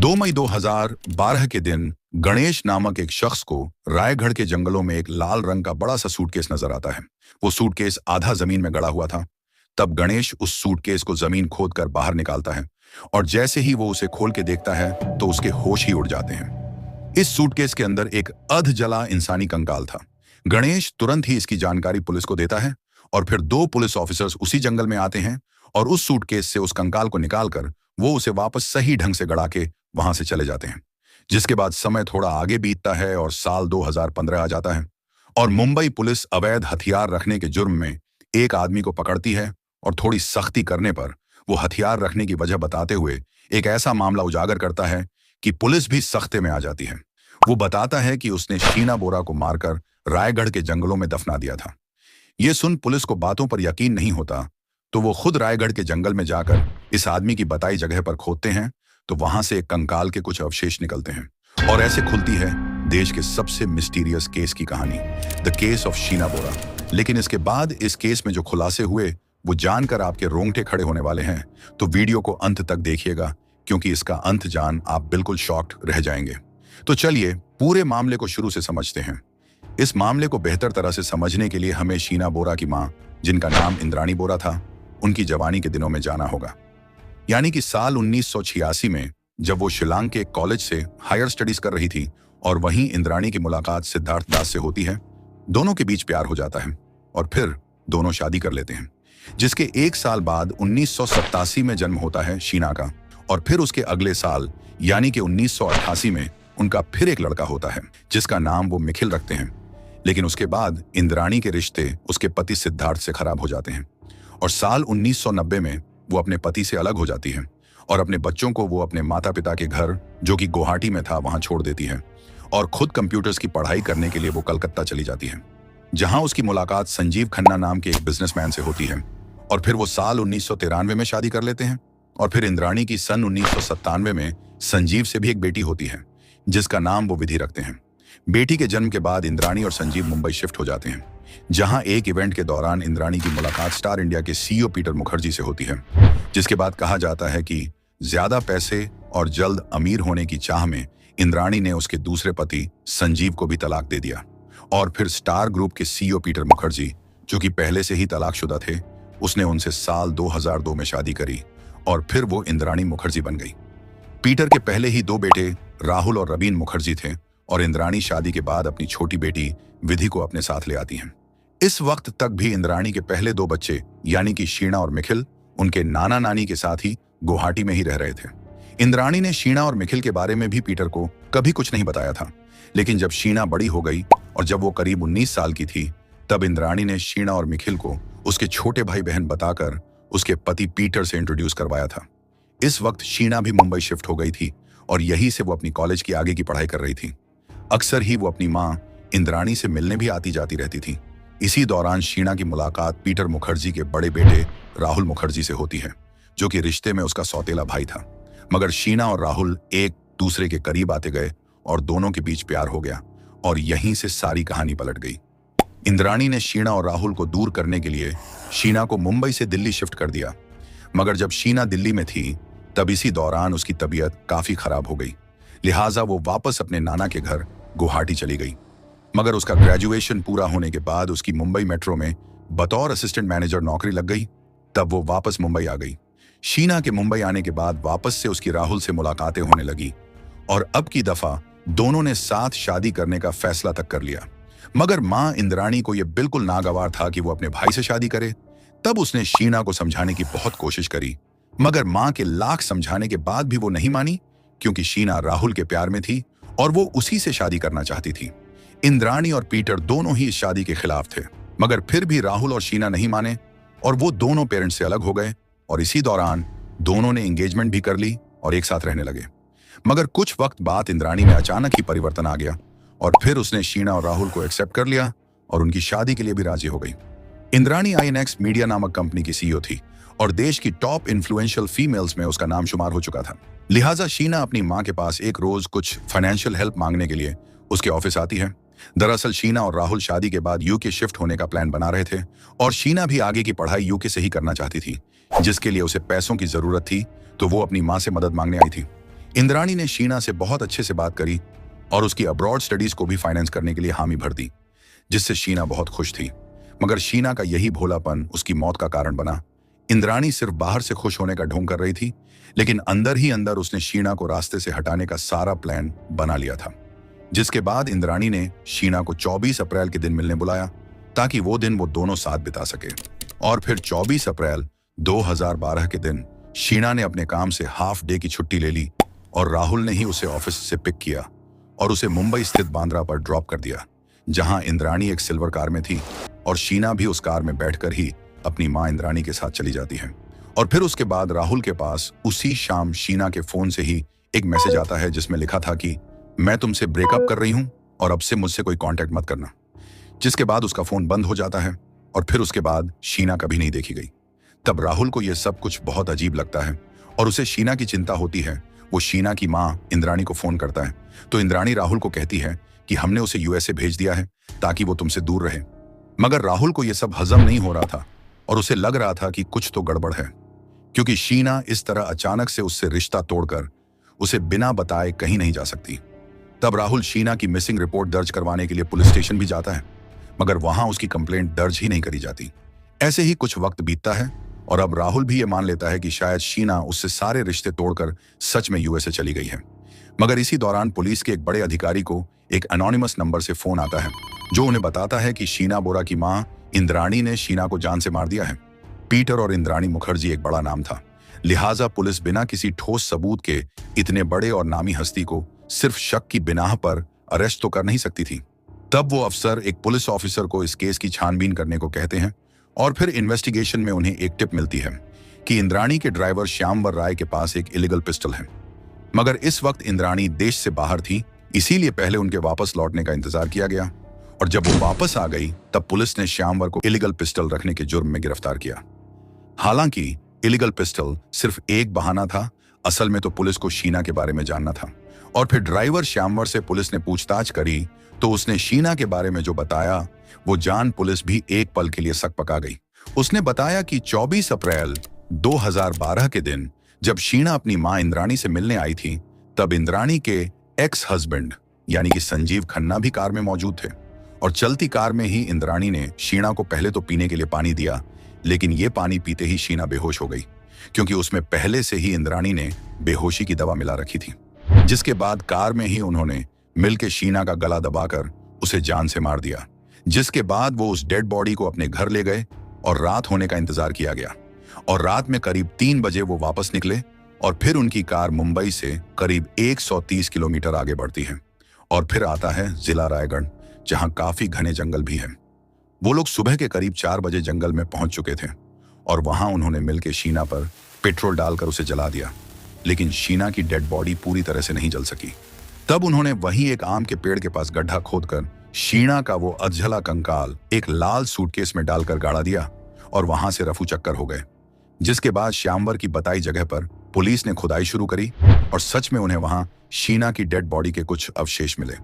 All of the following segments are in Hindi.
2 मई 2012 के दिन गणेश नामक एक शख्स को रायगढ़ के जंगलों में एक लाल रंग का बड़ा सा सूटकेस नजर आता है। वो सूटकेस आधा जमीन में गड़ा हुआ था। तब गणेश उस सूटकेस को जमीन खोदकर बाहर निकालता है और जैसे ही वो उसे खोल के देखता है तो उसके होश ही उड़ जाते हैं। इस सूटकेस के अंदर एक अध जला इंसानी कंकाल था। गणेश तुरंत ही इसकी जानकारी पुलिस को देता है और फिर 2 पुलिस ऑफिसर्स उसी जंगल में आते हैं और उस सूटकेस से उस कंकाल को निकालकर वो उसे वापस सही ढंग से गड़ा के वहां से चले जाते हैं। जिसके बाद समय थोड़ा आगे बीतता है और साल 2015 आ जाता है और मुंबई पुलिस अवैध हथियार रखने के जुर्म में एक आदमी को पकड़ती है और थोड़ी सख्ती करने पर वो हथियार रखने की वजह बताते हुए एक ऐसा मामला उजागर करता है कि पुलिस भी सख्ते में आ जाती है। वो बताता है कि उसने शीना बोरा को मारकर रायगढ़ के जंगलों में दफना दिया था। ये सुन पुलिस को बातों पर यकीन नहीं होता तो वो खुद रायगढ़ के जंगल में जाकर इस आदमी की बताई जगह पर खोदते हैं तो वहां से एक कंकाल के कुछ अवशेष निकलते हैं और ऐसे खुलती है देश के सबसे मिस्टीरियस केस की कहानी, द केस ऑफ शीना बोरा। लेकिन इसके बाद इस केस में जो खुलासे हुए वो जानकर आपके रोंगटे खड़े होने वाले हैं, तो वीडियो को अंत तक देखिएगा क्योंकि इसका अंत जान आप बिल्कुल शॉक्ड रह जाएंगे। तो चलिए पूरे मामले को शुरू से समझते हैं। इस मामले को बेहतर तरह से समझने के लिए हमें शीना बोरा की मां, जिनका नाम इंद्राणी बोरा था, उनकी जवानी के दिनों में जाना होगा। यानी कि साल 1986 में जब वो शिलांग के एक कॉलेज से हायर स्टडीज कर रही थी और वहीं इंद्राणी की मुलाकात सिद्धार्थ दास से होती है। दोनों के बीच प्यार हो जाता है और फिर दोनों शादी कर लेते हैं। जिसके 1 साल बाद 1987 में जन्म होता है शीना का और फिर उसके अगले साल यानी कि 1988 में उनका फिर एक लड़का होता है जिसका नाम वो मिखिल रखते हैं। लेकिन उसके बाद इंद्राणी के रिश्ते उसके पति सिद्धार्थ से खराब हो जाते हैं और साल 1990 में वो अपने पति से अलग हो जाती है और अपने बच्चों को वो अपने माता पिता के घर, जो कि गुवाहाटी में था, वहां छोड़ देती है और खुद कंप्यूटर्स की पढ़ाई करने के लिए वो कलकत्ता चली जाती है, जहां उसकी मुलाकात संजीव खन्ना नाम के एक बिजनेसमैन से होती है और फिर वो साल 1993 में शादी कर लेते हैं और फिर इंद्राणी की सन 1997 में संजीव से भी एक बेटी होती है जिसका नाम वो विधि रखते हैं। बेटी के जन्म के बाद इंद्राणी और संजीव मुंबई शिफ्ट हो जाते हैं, जहां एक इवेंट के दौरान इंद्राणी की मुलाकात स्टार इंडिया के सीईओ पीटर मुखर्जी से होती है। जिसके बाद कहा जाता है कि ज्यादा पैसे और जल्द अमीर होने की चाह में इंद्राणी ने उसके दूसरे पति संजीव को भी तलाक दे दिया और फिर स्टार ग्रुप के सीईओ पीटर मुखर्जी, जो कि पहले से ही तलाकशुदा थे, उसने उनसे साल 2002 में शादी करी और फिर वो इंद्राणी मुखर्जी बन गई। पीटर के पहले ही 2 बेटे राहुल और रबीन मुखर्जी थे और इंद्राणी शादी के बाद अपनी छोटी बेटी विधि को अपने साथ ले आती हैं। इस वक्त तक भी इंद्राणी के पहले 2 बच्चे यानी कि शीना और मिखिल उनके नाना नानी के साथ ही गुवाहाटी में ही रह रहे थे। इंद्राणी ने शीना और मिखिल के बारे में भी पीटर को कभी कुछ नहीं बताया था। लेकिन जब शीना बड़ी हो गई और जब वो करीब 19 साल की थी तब इंद्राणी ने शीना और मिखिल को उसके छोटे भाई बहन बताकर उसके पति पीटर से इंट्रोड्यूस करवाया था। इस वक्त शीना भी मुंबई शिफ्ट हो गई थी और यहीं से वो अपनी कॉलेज की आगे की पढ़ाई कर रही थी। अक्सर ही वो अपनी माँ इंद्राणी से मिलने भी आती जाती रहती थी। इसी दौरान शीना की मुलाकात पीटर मुखर्जी के बड़े बेटे राहुल मुखर्जी से होती है, जो कि रिश्ते में उसका सौतेला भाई था। मगर शीना और राहुल एक दूसरे के करीब आते गए और दोनों के बीच प्यार हो गया और यहीं से सारी कहानी पलट गई। इंद्राणी ने शीना और राहुल को दूर करने के लिए शीना को मुंबई से दिल्ली शिफ्ट कर दिया। मगर जब शीना दिल्ली में थी तब इसी दौरान उसकी तबीयत काफी खराब हो गई, लिहाजा वो वापस अपने नाना के घर गुवाहाटी चली गई। मगर उसका ग्रेजुएशन पूरा होने के बाद उसकी मुंबई मेट्रो में बतौर असिस्टेंट मैनेजर नौकरी लग गई। तब वो वापस मुंबई आ गई। शीना के मुंबई आने के बाद वापस से उसकी राहुल से मुलाकातें होने लगी और अब की दफा दोनों ने साथ शादी करने का फैसला तक कर लिया। मगर मां इंद्राणी को यह बिल्कुल नागवार था कि वो अपने भाई से शादी करे। तब उसने शीना को समझाने की बहुत कोशिश करी, मगर मां के लाख समझाने के बाद भी वो नहीं मानी, क्योंकि शीना राहुल के प्यार में थी और वो उसी से शादी करना चाहती थी। इंद्राणी और पीटर दोनों ही इस शादी के खिलाफ थे, मगर फिर भी राहुल और शीना नहीं माने और वो दोनों पेरेंट्स से अलग हो गए और इसी दौरान दोनों ने एंगेजमेंट भी कर ली और एक साथ रहने लगे। मगर कुछ वक्त बाद इंद्राणी में अचानक ही परिवर्तन आ गया और फिर उसने शीना और राहुल को एक्सेप्ट कर लिया और उनकी शादी के लिए भी राजी हो गई। इंद्राणी INX मीडिया नामक कंपनी की सीईओ थी और देश की टॉप इन्फ्लुएंशियल फीमेल्स में उसका नाम शुमार हो चुका था। लिहाजा शीना अपनी मां के पास एक रोज कुछ फाइनेंशियल हेल्प मांगने के लिए उसके ऑफिस आती है। दरअसल शीना और राहुल शादी के बाद यूके शिफ्ट होने का प्लान बना रहे थे और शीना भी आगे की पढ़ाई यूके से ही करना चाहती थी, जिसके लिए उसे पैसों की जरूरत थी, तो वो अपनी मां से मदद मांगने आई थी। इंद्राणी ने शीना से बहुत अच्छे से बात करी और उसकी अब्रॉड स्टडीज को भी फाइनेंस करने के लिए हामी भर दी, जिससे शीना बहुत खुश थी। मगर शीना का यही भोलापन उसकी मौत का कारण बना। इंद्राणी सिर्फ बाहर से खुश होने का ढोंग कर रही थी, लेकिन अंदर ही अंदर उसने शीना को रास्ते से हटाने का सारा प्लान बना लिया था। जिसके बाद इंद्राणी ने शीना को 24 अप्रैल के दिन मिलने बुलाया, ताकि वो दिन वो दोनों साथ बिता सके। और फिर 24 अप्रैल 2012 के दिन शीना ने अपने काम से हाफ डे की छुट्टी ले ली और राहुल ने ही उसे ऑफिस से पिक किया और उसे मुंबई स्थित बांद्रा पर ड्रॉप कर दिया, जहां इंद्राणी एक सिल्वर कार में थी और शीना भी उस कार में बैठकर ही अपनी मां इंद्राणी के साथ चली जाती है। और फिर उसके बाद राहुल के पास उसी शाम शीना के फोन से ही एक मैसेज आता है, जिसमें लिखा था कि मैं तुमसे ब्रेकअप कर रही हूं और अब से मुझसे कोई कांटेक्ट मत करना। जिसके बाद उसका फोन बंद हो जाता है और फिर उसके बाद शीना कभी नहीं देखी गई। तब राहुल को यह सब कुछ बहुत अजीब लगता है और उसे शीना की चिंता होती है। वो शीना की मां इंद्राणी को फोन करता है तो इंद्राणी राहुल को कहती है कि हमने उसे यूएसए भेज दिया है ताकि वो तुमसे दूर रहे। मगर राहुल को यह सब हजम नहीं हो रहा था और उसे लग रहा था कि कुछ तो गड़बड़ है, क्योंकि शीना इस तरह अचानक से उससे रिश्ता तोड़कर उसे बिना बताए कहीं नहीं जा सकती। तब राहुल शीना की मिसिंग रिपोर्ट दर्ज करवाने के लिए पुलिस स्टेशन भी जाता है, मगर वहां उसकी कंप्लेंट दर्ज ही नहीं करी जाती। ऐसे ही कुछ वक्त बीतता है और अब राहुल भी ये मान लेता है कि शायद शीना उससे सारे रिश्ते तोड़कर सच में यूएसए चली गई है। मगर इसी दौरान पुलिस के एक बड़े अधिकारी को एक एनोनिमस नंबर से फोन आता है, जो उन्हें बताता है कि शीना बोरा की मां इंद्राणी ने शीना को जान से मार दिया है। पीटर और इंद्राणी मुखर्जी एक बड़ा नाम था, लिहाजा पुलिस बिना किसी ठोस सबूत के इतने बड़े और नामी हस्ती को सिर्फ शक की बिनाह पर अरेस्ट तो कर नहीं सकती थी। तब वो अफसर एक पुलिस ऑफिसर को इस केस की छानबीन करने को कहते हैं और फिर इन्वेस्टिगेशन में उन्हें एक टिप मिलती है कि इंद्राणी के ड्राइवर श्यामवर राय के पास एक इलीगल पिस्टल है। मगर इस वक्त इंद्राणी देश से बाहर थी, इसीलिए पहले उनके वापस लौटने का इंतजार किया गया और जब वो वापस आ गई तब पुलिस ने श्यामवर को इलीगल पिस्टल रखने के जुर्म में गिरफ्तार किया। हालांकि इलीगल पिस्टल सिर्फ एक बहाना था, असल में तो पुलिस को शीना के बारे में जानना था। और फिर ड्राइवर श्यामवर से पुलिस ने पूछताछ करी तो उसने शीना के बारे में जो बताया वो जान पुलिस भी एक पल के लिए सक पका गई। उसने बताया कि 24 अप्रैल 2012 के दिन जब शीना अपनी मां इंद्राणी से मिलने आई थी, तब इंद्राणी के एक्स हस्बैंड यानी कि संजीव खन्ना भी कार में मौजूद थे और चलती कार में ही इंद्राणी ने शीना को पहले तो पीने के लिए पानी दिया, लेकिन ये पानी पीते ही शीना बेहोश हो गई, क्योंकि उसमें पहले से ही इंद्राणी ने बेहोशी की दवा मिला रखी थी। जिसके बाद कार में ही उन्होंने मिलके शीना का गला दबाकर उसे जान से मार दिया। जिसके बाद वो उस डेड बॉडी को अपने घर ले गए और रात होने का इंतजार किया गया और रात में करीब 3 बजे वो वापस निकले और फिर उनकी कार मुंबई से करीब 130 किलोमीटर आगे बढ़ती है और फिर आता है जिला रायगढ़, जहां काफी घने जंगल भी है। वो लोग सुबह के करीब 4 बजे जंगल में पहुंच चुके थे और वहां उन्होंने मिलकर शीना पर पेट्रोल डालकर उसे जला दिया, लेकिन शीना की डेड बॉडी पूरी तरह से नहीं जल सकी। तब उन्होंने वहीं एक आम के पेड़ के पास गड्ढा खोदकर शीना का वो अधजला कंकाल एक लाल सूटकेस में डालकर गाड़ा दिया और वहां से रफू चक्कर हो गए। जिसके बाद श्यामवर की बताई जगह पर पुलिस ने खुदाई शुरू करी और सच में उन्हें वहां शीना की डेड बॉडी के कुछ अवशेष मिले।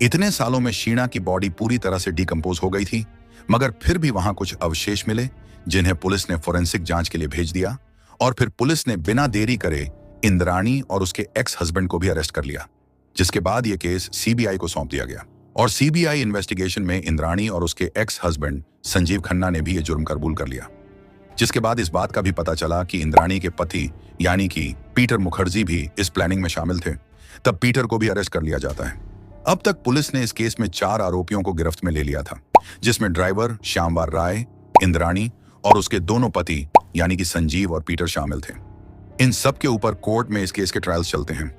इतने सालों में शीना की बॉडी पूरी तरह से डिकम्पोज हो गई थी, मगर फिर भी वहां कुछ अवशेष मिले जिन्हें पुलिस ने फोरेंसिक जांच के लिए भेज दिया और फिर पुलिस ने बिना देरी करे इंद्राणी और उसके एक्स हस्बैंड को भी अरेस्ट कर लिया। जिसके बाद यह केस सीबीआई को सौंप दिया गया और सीबीआई इन्वेस्टिगेशन में इंद्राणी और उसके एक्स हस्बैंड संजीव खन्ना ने भी यह जुर्म कबूल कर लिया। जिसके बाद इस बात का भी पता चला कि इंद्राणी के पति यानी कि पीटर मुखर्जी भी इस प्लानिंग में शामिल थे। तब पीटर को भी अरेस्ट कर लिया जाता है। अब तक पुलिस ने इस केस में 4 आरोपियों को गिरफ्त में ले लिया था, जिसमें ड्राइवर श्यामवर राय, इंद्राणी और उसके दोनों पति यानी कि संजीव और पीटर शामिल थे। इन सब के ऊपर कोर्ट में इस केस के ट्रायल्स चलते हैं,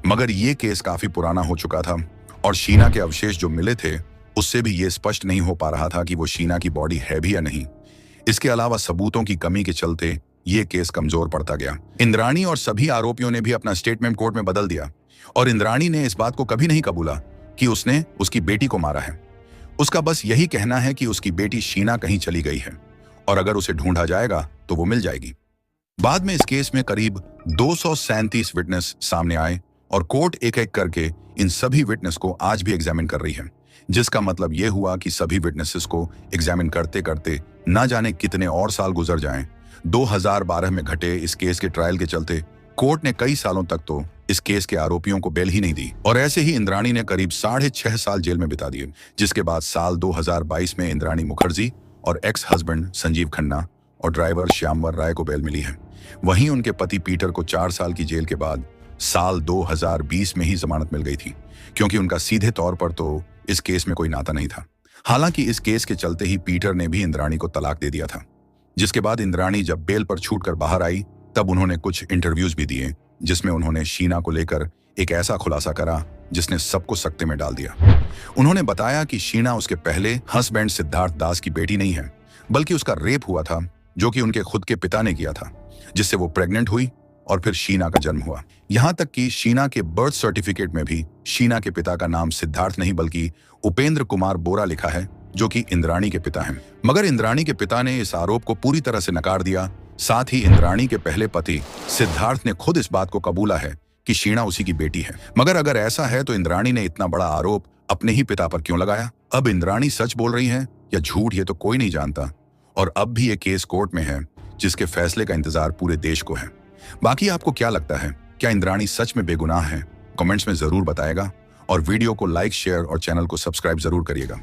मगर ये केस काफी पुराना हो चुका था और शीना के अवशेष जो मिले थे उससे भी ये स्पष्ट नहीं हो पा रहा था कि वो शीना की बॉडी है भी या नहीं। इसके अलावा सबूतों की कमी के चलते ये केस कमजोर पड़ता गया। इंद्राणी और सभी आरोपियों ने भी अपना स्टेटमेंट कोर्ट में बदल दिया और इंद्राणी ने इस बात को कभी नहीं कबूला कि उसने उसकी बेटी को मारा है। उसका बस यही कहना है कि उसकी बेटी शीना कहीं चली गई है और अगर उसे ढूंढा जाएगा तो वो मिल जाएगी। बाद में इस केस में करीब 237 विटनेस सामने आए और कोर्ट एक एक करके इन सभी विटनेस को आज भी एग्जामिन कर रही है, जिसका मतलब यह हुआ कि सभी विटनेसेस को एग्जामिन करते करते ना जाने कितने और साल गुजर जाएं। 2012 में घटे इस केस के ट्रायल के चलते कोर्ट ने कई सालों तक तो इस केस के आरोपियों को बेल ही नहीं दी और ऐसे ही इंद्राणी ने करीब 6.5 साल जेल में बिता दिए, जिसके बाद साल 2022 में इंद्राणी मुखर्जी और एक्स हस्बैंड संजीव खन्ना और ड्राइवर श्यामवर राय को बेल मिली है। वहीं उनके पति पीटर को 4 साल की जेल के बाद साल 2020 में ही जमानत मिल गई थी, क्योंकि उनका सीधे तौर पर तो इस केस में कोई नाता नहीं था। हालांकि इस केस के चलते ही पीटर ने भी इंद्राणी को तलाक दे दिया था, जिसके बाद इंद्राणी जब बेल पर छूटकर बाहर आई तब उन्होंने कुछ इंटरव्यूज भी दिए, जिसमें उन्होंने शीना को लेकर एक ऐसा खुलासा करा जिसने सबको सकते में डाल दिया। उन्होंने बताया कि शीना उसके पहले हस्बैंड सिद्धार्थ दास की बेटी नहीं है, बल्कि उसका रेप हुआ था, जो कि उनके खुद के पिता ने किया था, जिससे वो प्रेग्नेंट हुई और फिर शीना का जन्म हुआ। यहां तक कि शीना के बर्थ सर्टिफिकेट में भी शीना के पिता का नाम सिद्धार्थ नहीं बल्कि उपेंद्र कुमार बोरा लिखा है, जो कि इंद्राणी के पिता हैं। मगर इंद्राणी के पिता ने इस आरोप को पूरी तरह से नकार दिया। साथ ही इंद्राणी के पहले पति सिद्धार्थ ने खुद इस बात को कबूला है कि शीना उसी की बेटी है। मगर अगर ऐसा है तो इंद्राणी ने इतना बड़ा आरोप अपने ही पिता पर क्यों लगाया? अब इंद्राणी सच बोल रही है या झूठ, ये तो कोई नहीं जानता। और अब भी ये केस कोर्ट में है, जिसके फैसले का इंतजार पूरे देश को है। बाकी आपको क्या लगता है, क्या इंद्राणी सच में बेगुनाह है? कमेंट्स में जरूर बताएगा और वीडियो को लाइक, शेयर और चैनल को सब्सक्राइब जरूर करिएगा।